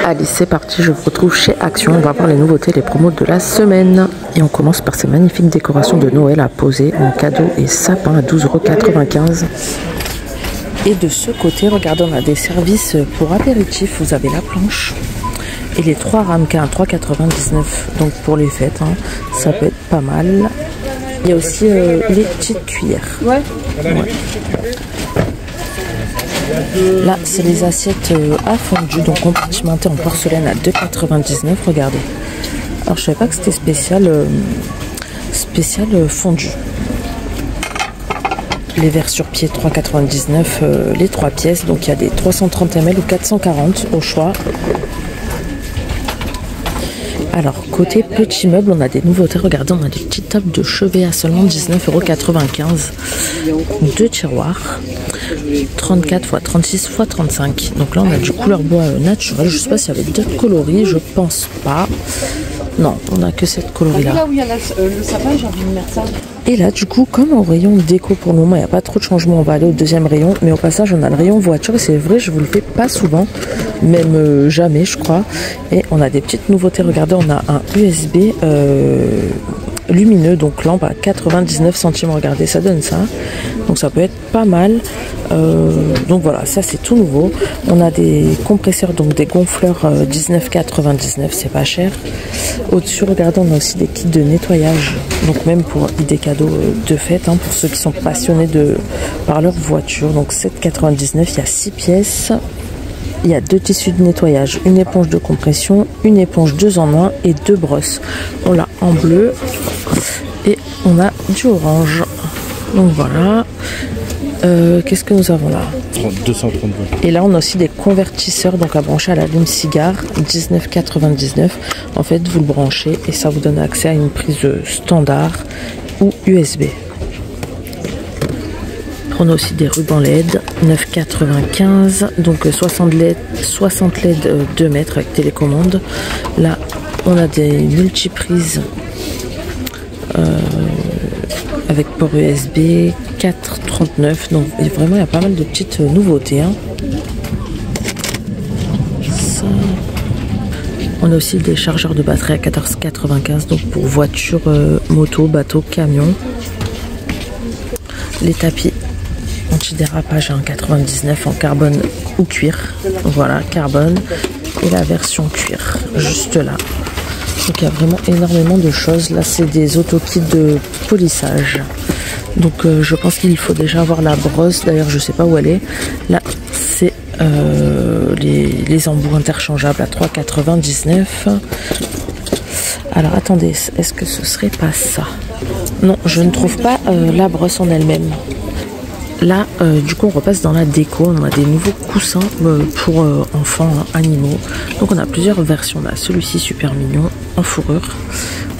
Allez, c'est parti, je vous retrouve chez Action. On va voir les nouveautés, les promos de la semaine. Et on commence par ces magnifiques décorations de Noël à poser en cadeau et sapin à 12,95 €. Et de ce côté, regardez, on a des services pour apéritifs. Vous avez la planche et les 3 ramequins à 3,99 €. Donc pour les fêtes, hein, ça peut être pas mal. Il y a aussi les petites cuillères. Ouais. Là, c'est les assiettes à fondu, donc compartimentées en porcelaine à 2,99 €. Regardez. Alors, je savais pas que c'était spécial fondu. Les verres sur pied 3,99 €, les 3 pièces. Donc, il y a des 330 ml ou 440 au choix. Alors, côté petit meuble, on a des nouveautés. Regardez, on a des petites tables de chevet à seulement 19,95 €. 2 tiroirs, 34 x 36 x 35. Donc là, on a du couleur bois naturel. Je ne sais pas s'il y avait d'autres coloris, je pense pas. Non, on n'a que cette coloris-là. Là où il y a le sapin, j'ai envie de mettre ça. Et là, du coup, comme au rayon déco pour le moment, il n'y a pas trop de changements, on va aller au deuxième rayon. Mais au passage, on a le rayon voiture. Et c'est vrai, je vous le fais pas souvent, même jamais, je crois. Et on a des petites nouveautés. Regardez, on a un USB lumineux, donc lampe à 99 centimes. Regardez, ça donne ça. Donc ça peut être pas mal. Donc voilà, ça c'est tout nouveau. On a des compresseurs, donc des gonfleurs 19,99 €, c'est pas cher. Au-dessus, regardez, on a aussi des kits de nettoyage. Donc même pour des cadeaux de fête, hein, pour ceux qui sont passionnés par leur voiture. Donc 7,99 €, il y a 6 pièces. Il y a 2 tissus de nettoyage, une éponge de compression, une éponge 2 en 1 et 2 brosses. On l'a en bleu et on a du orange. Donc voilà. Qu'est-ce que nous avons là? 230 volts. Et là, on a aussi des convertisseurs, donc à brancher à l'allume-cigare, 19,99 €. En fait, vous le branchez et ça vous donne accès à une prise standard ou USB. On a aussi des rubans LED, 9,95 €, donc 60 LED 2 mètres avec télécommande. Là, on a des multiprises avec port USB, 4,39 €. Donc vraiment, il y a pas mal de petites nouveautés. Hein. Ça. On a aussi des chargeurs de batterie à 14,95 €, donc pour voiture, moto, bateau, camion. Les tapis anti-dérapage à 1,99 € en carbone ou cuir. Voilà, carbone. Et la version cuir, juste là. Donc il y a vraiment énormément de choses. Là, c'est des autokits de polissage. Donc je pense qu'il faut déjà avoir la brosse. D'ailleurs, je sais pas où elle est. Là, c'est les embouts interchangeables à 3,99 €. Alors attendez, est-ce que ce serait pas ça? Non, je ne trouve pas la brosse en elle-même. Là, du coup, on repasse dans la déco. On a des nouveaux coussins pour enfants, animaux. Donc, on a plusieurs versions. Là, celui-ci super mignon en fourrure.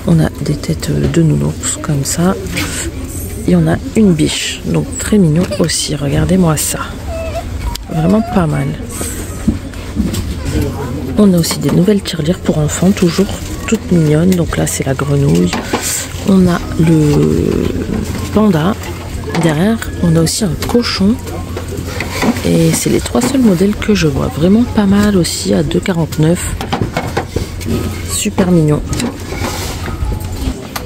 On a des têtes de nounours comme ça. Et on a une biche. Donc, très mignon aussi. Regardez-moi ça. Vraiment pas mal. On a aussi des nouvelles tirelires pour enfants, toujours toutes mignonnes. Donc là, c'est la grenouille. On a le panda. Derrière, on a aussi un cochon. Et c'est les 3 seuls modèles que je vois. Vraiment pas mal aussi à 2,49 €. Super mignon.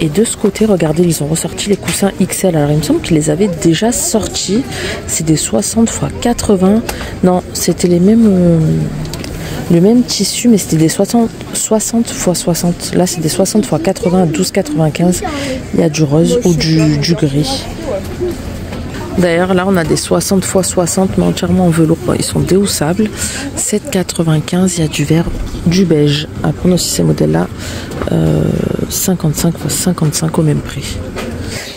Et de ce côté, regardez, ils ont ressorti les coussins XL. Alors, il me semble qu'ils les avaient déjà sortis. C'est des 60 x 80. Non, c'était le même tissu, mais c'était des 60 x 60. Là, c'est des 60 x 80 à 12,95 €. Il y a du rose ou du gris. D'ailleurs, là, on a des 60 x 60, mais entièrement en velours. Bon, ils sont déhoussables. 7,95 €. Il y a du vert, du beige. À prendre aussi ces modèles-là. 55 x 55 au même prix.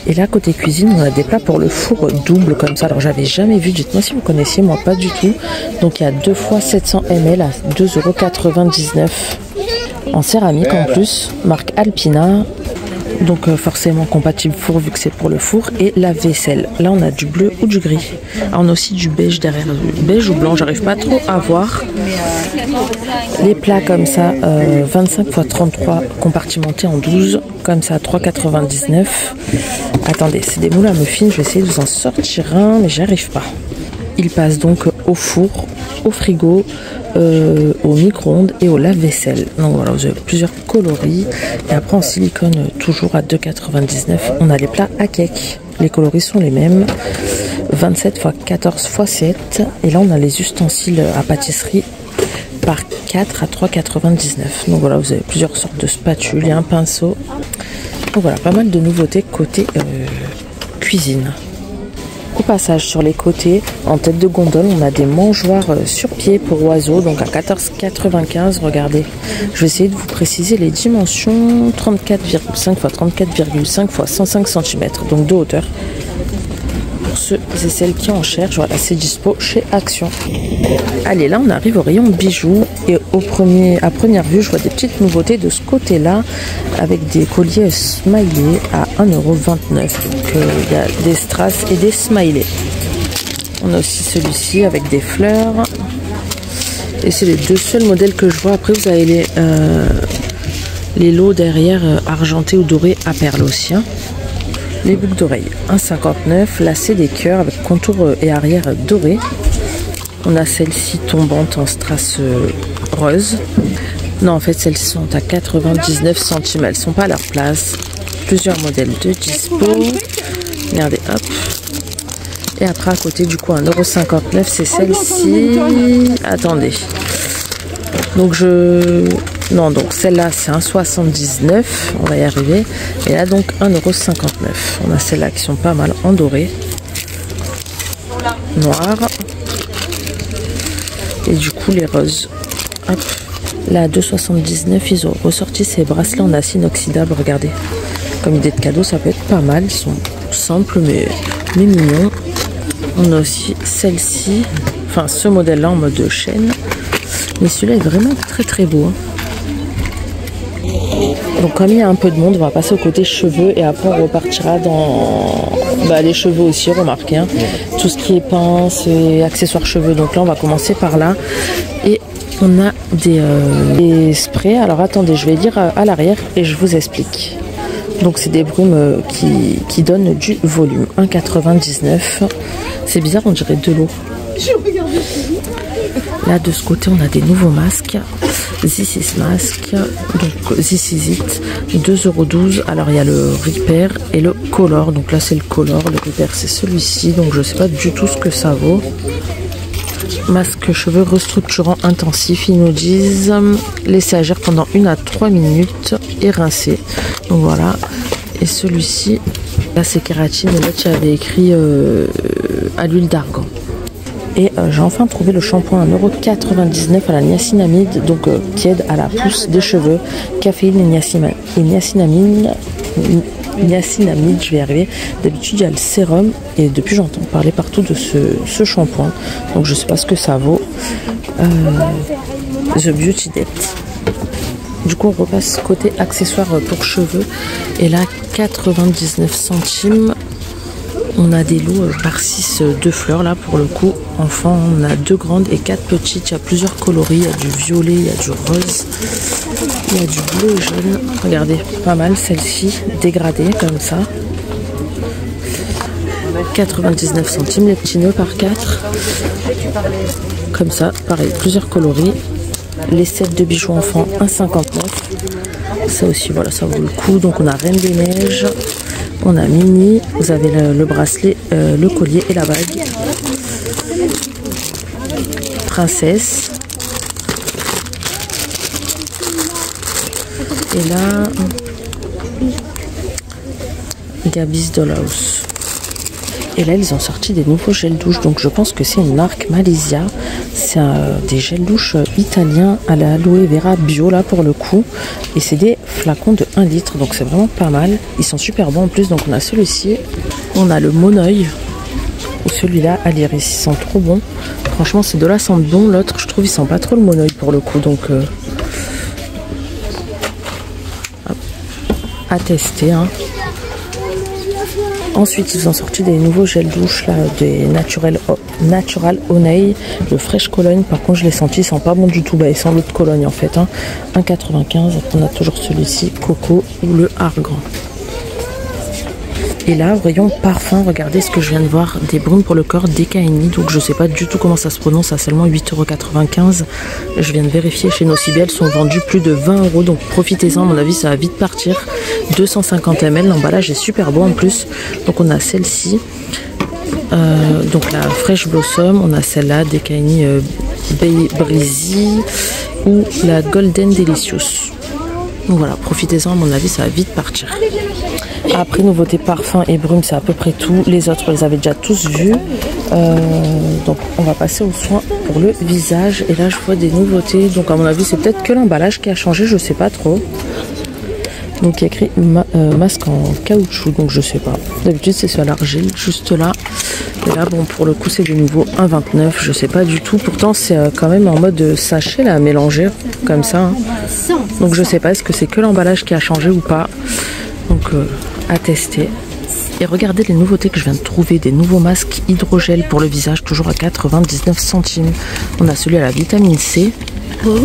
Et là, côté cuisine, on a des plats pour le four double comme ça. Alors, j'avais jamais vu. Dites-moi si vous connaissiez, moi pas du tout. Donc, il y a 2 x 700 ml à 2,99 € en céramique en plus, marque Alpina. Donc forcément compatible four vu que c'est pour le four. Et la vaisselle, là on a du bleu ou du gris. Alors, on a aussi du beige derrière, beige ou blanc, j'arrive pas trop à voir. Les plats comme ça, 25 x 33 compartimentés en 12, comme ça à 3,99 €. Attendez, c'est des moules à muffins, je vais essayer de vous en sortir un, mais j'y arrive pas. il passe donc au four, au frigo, au micro-ondes et au lave-vaisselle. Donc voilà, vous avez plusieurs coloris. Et après en silicone, toujours à 2,99 €, on a les plats à cake. Les coloris sont les mêmes, 27 x 14 x 7. Et là on a les ustensiles à pâtisserie par 4 à 3,99 €. Donc voilà, vous avez plusieurs sortes de spatules, il y a un pinceau. Donc voilà, pas mal de nouveautés côté cuisine. Au passage, sur les côtés, en tête de gondole, on a des mangeoires sur pied pour oiseaux, donc à 14,95 €. Regardez, je vais essayer de vous préciser les dimensions. 34,5 x 34,5 x 105 cm, donc de hauteur. Pour ceux et celles qui en cherchent, voilà, c'est dispo chez Action. Allez, là on arrive au rayon bijoux et à première vue, je vois des petites nouveautés de ce côté-là avec des colliers smiley à 1,29 €. Donc il y a des strass et des smileys. On a aussi celui-ci avec des fleurs. Et c'est les deux seuls modèles que je vois. Après vous avez les lots derrière argentés ou dorés à perles aussi. Hein. Les boucles d'oreilles, 1,59 €, lacets des cœurs avec contour et arrière doré. On a celles-ci tombantes en strass rose. Non, en fait, celles-ci sont à 99 centimes. Elles sont pas à leur place. Plusieurs modèles de dispo. Regardez, hop. Et après, à côté, du coup, 1,59 €, c'est celle-ci. Attendez. Donc, non, donc celle-là, c'est 1,79 €. On va y arriver. Et là, donc, 1,59 €. On a celles-là qui sont pas mal en doré. Noir. Et du coup, les roses. Hop. Là, à 2,79 €, ils ont ressorti ces bracelets en acier inoxydable. Regardez. Comme idée de cadeau, ça peut être pas mal. Ils sont simples, mais mignons. On a aussi celle-ci. Enfin, ce modèle-là en mode chaîne. Mais celui-là est vraiment très très beau. Hein. Donc comme il y a un peu de monde, on va passer au côté cheveux et après on repartira dans les cheveux aussi, remarquez. Hein. Tout ce qui est pince et accessoires cheveux. Donc là on va commencer par là. Et on a des sprays. Alors attendez, je vais lire à l'arrière et je vous explique. Donc c'est des brumes qui donnent du volume. 1,99 €. C'est bizarre, on dirait de l'eau. Là de ce côté on a des nouveaux masques. This is Mask, donc This is It, 2,12 €. Alors il y a le Repair et le Color. Donc là c'est le Color, le Repair c'est celui-ci. Donc je sais pas du tout ce que ça vaut. Masque cheveux restructurant intensif, ils nous disent laisser agir pendant 1 à 3 minutes et rincer. Donc voilà. Et celui-ci, là c'est kératine et là tu avais écrit à l'huile d'argan. Et j'ai enfin trouvé le shampoing à 1,99 € à la niacinamide, donc qui aide à la pousse des cheveux. Caféine et niacinamide, je vais y arriver. D'habitude il y a le sérum et depuis j'entends parler partout de ce shampoing. Donc je sais pas ce que ça vaut. The Beauty Depth. Du coup on repasse côté accessoires pour cheveux. Et là 99 centimes. On a des lots par 6 de fleurs là pour le coup. Enfant, on a 2 grandes et 4 petites. Il y a plusieurs coloris. Il y a du violet, il y a du rose, il y a du bleu et jaune. Regardez, pas mal celle-ci, dégradée comme ça. 99 centimes, les petits nœuds par 4. Comme ça, pareil, plusieurs coloris. Les sets de bijoux enfants, 1,59 €. Ça aussi, voilà, ça vaut le coup. Donc on a Reine des Neiges. On a Mini, vous avez le bracelet, le collier et la bague. Princesse. Et là, Gabby's Dollhouse. Et là, ils ont sorti des nouveaux gels douche. Donc je pense que c'est une marque Malaysia. C'est des gels douche italiens à l'aloe vera bio là pour le coup. Et c'est des flacons de 1 litre. Donc c'est vraiment pas mal. Ils sont super bons en plus. Donc on a celui-ci. On a le Monoeil. Ou celui-là à l'iris. Ils sont trop bons. Franchement ces deux-là sentent bon. L'autre je trouve ils sentent pas trop le Monoeil pour le coup. Donc à tester. Hein. Ensuite, ils ont sorti des nouveaux gels douche, là, des Natural Honey, le Fresh Cologne. Par contre, je l'ai senti, ils sont pas bons du tout. Bah, ils sentent l'autre Cologne en fait. Hein. 1,95 €. On a toujours celui-ci, Coco ou le Argan. Et là, au rayon parfum, regardez ce que je viens de voir, des brumes pour le corps DKNY. Donc je sais pas du tout comment ça se prononce, à seulement 8,95 €. Je viens de vérifier chez Nocibé, elles sont vendues plus de 20 €. Donc profitez-en, à mon avis ça va vite partir. 250 ml, l'emballage est super beau en plus. Donc on a celle-ci, donc la Fresh Blossom, on a celle-là, DKNY Breezy ou la Golden Delicious. Donc voilà, profitez-en, à mon avis ça va vite partir. Après, nouveauté parfum et brume, c'est à peu près tout. Les autres, on les avait déjà tous vus. Donc on va passer aux soins pour le visage. Et là je vois des nouveautés. Donc à mon avis c'est peut-être que l'emballage qui a changé, je sais pas trop. Donc il y a écrit masque en caoutchouc, donc je sais pas. D'habitude c'est sur l'argile, juste là. Et là bon, pour le coup c'est du nouveau 1,29, je sais pas du tout. Pourtant c'est quand même en mode sachet là, à mélanger comme ça, hein. Donc je sais pas, est-ce que c'est que l'emballage qui a changé ou pas. Donc à tester. Et regardez les nouveautés que je viens de trouver, des nouveaux masques hydrogel pour le visage, toujours à 99 centimes. On a celui à la vitamine C,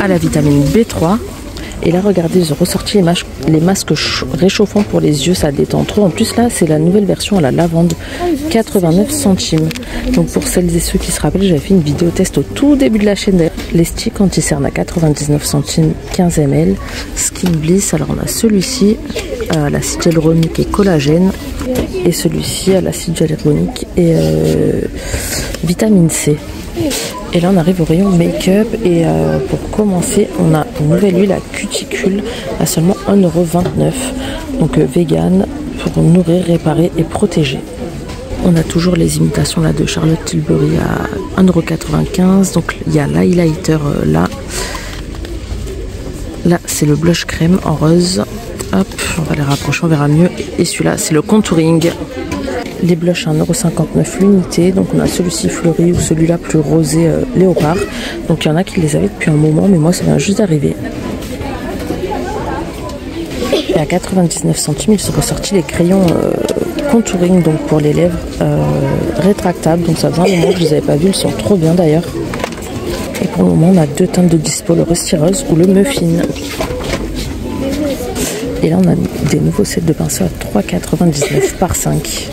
à la vitamine B3. Et là regardez, ils ont ressorti les masques réchauffants pour les yeux, ça détend trop. En plus là c'est la nouvelle version à la lavande, 89 centimes. Donc pour celles et ceux qui se rappellent, j'avais fait une vidéo test au tout début de la chaîne. Les sticks anti-cerne à 99 centimes, 15 ml. Skin Bliss, alors on a celui-ci à l'acide hyaluronique et collagène, et celui-ci à l'acide hyaluronique et vitamine C. Et là on arrive au rayon make-up et pour commencer on a une nouvelle huile à cuticule à seulement 1,29 €. Donc vegan, pour nourrir, réparer et protéger. On a toujours les imitations là de Charlotte Tilbury à 1,95 €. Donc il y a l'highlighter là. Là c'est le blush crème en rose. Hop, on va les rapprocher, on verra mieux. Et celui-là c'est le contouring. Les blushs à 1,59 € l'unité. Donc on a celui-ci fleuri ou celui-là plus rosé léopard. Donc il y en a qui les avaient depuis un moment, mais moi ça vient juste d'arriver. Et à 99 centimes, ils sont ressortis les crayons contouring, donc pour les lèvres rétractables. Donc ça faisait un moment que je les avais pas vus, ils sont trop bien d'ailleurs. Et pour le moment on a deux teintes de dispo, le Rusty Rose ou le Muffin. Et là on a des nouveaux sets de pinceaux à 3,99 € par 5.